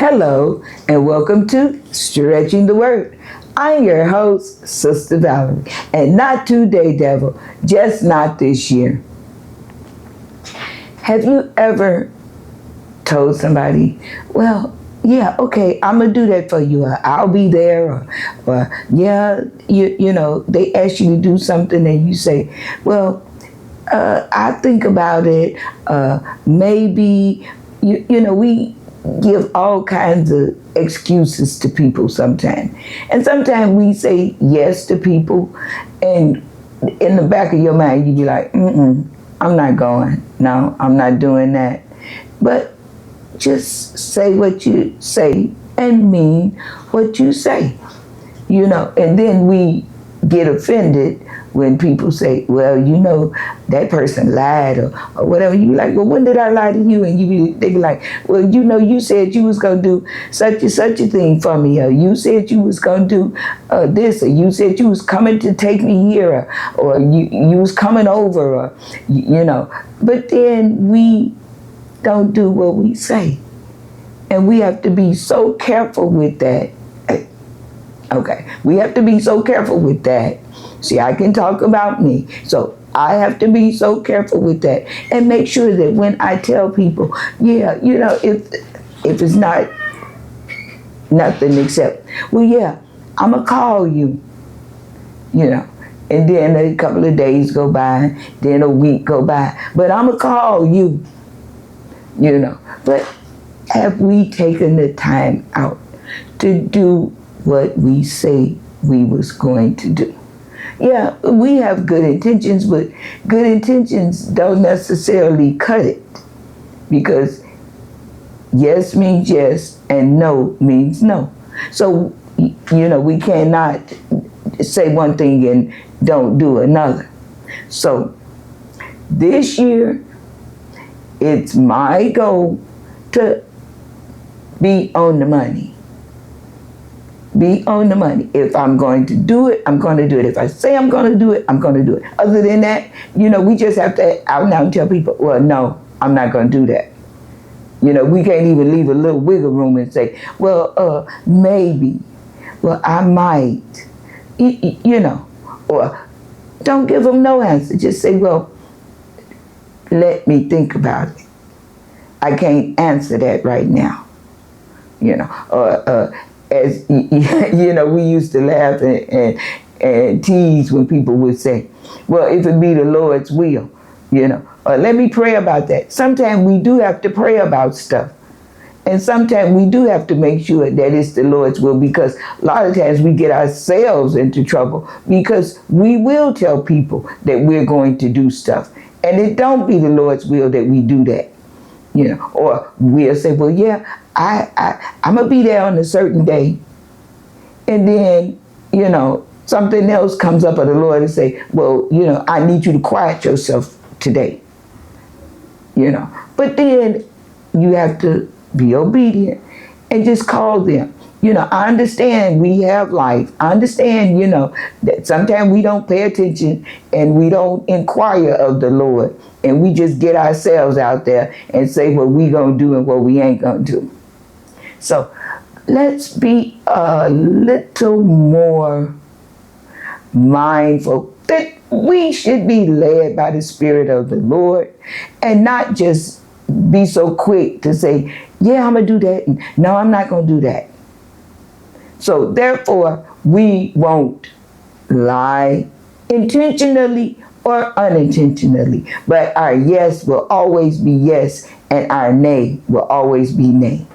Hello, and welcome to Stretching the Word. I'm your host, Sister Valerie, and not today, devil, just not this year. Have you ever told somebody, well, yeah, okay, I'm going to do that for you. I'll be there. Yeah, you know, they ask you to do something and you say, well, I think about it. Maybe, we give all kinds of excuses to people sometimes. And sometimes we say yes to people, and in the back of your mind, you be like, I'm not going. No, I'm not doing that. But just say what you say and mean what you say, and then we get offended when people say, well, that person lied or whatever. You be like, well, when did I lie to you? And they be like, well, you said you was going to do such and such a thing for me, or you said you was going to do this, or you said you was coming to take me here, or you was coming over, or. But then we don't do what we say. And we have to be so careful with that. Okay, we have to be so careful with that. See, I can talk about me. So I have to be so careful with that and make sure that when I tell people, if it's not nothing except, well, yeah, I'm going to call you, and then a couple of days go by, then a week go by, but I'm going to call you, But have we taken the time out to do what we say we was going to do? Yeah, we have good intentions, but good intentions don't necessarily cut it, because yes means yes and no means no. So, we cannot say one thing and don't do another. So this year, it's my goal to be on the money. Be on the money. If I'm going to do it, I'm going to do it. If I say I'm going to do it, I'm going to do it. Other than that, we just have to out now and tell people, well, no, I'm not going to do that. We can't even leave a little wiggle room and say, well, maybe, well, I might, or don't give them no answer. Just say, well, let me think about it. I can't answer that right now. As we used to laugh and tease when people would say, well, if it be the Lord's will, let me pray about that. Sometimes we do have to pray about stuff. And sometimes we do have to make sure that it's the Lord's will, because a lot of times we get ourselves into trouble because we will tell people that we're going to do stuff. And it don't be the Lord's will that we do that. Or we'll say, well, yeah, I'm going to be there on a certain day. And then, something else comes up of the Lord and say, well, I need you to quiet yourself today. But then you have to be obedient and just call them. I understand we have life. I understand, that sometimes we don't pay attention and we don't inquire of the Lord. And we just get ourselves out there and say what we gonna do and what we ain't gonna do. So let's be a little more mindful that we should be led by the Spirit of the Lord and not just be so quick to say, yeah, I'm gonna do that. And, no, I'm not gonna do that. So therefore, we won't lie intentionally or unintentionally, but our yes will always be yes and our nay will always be nay.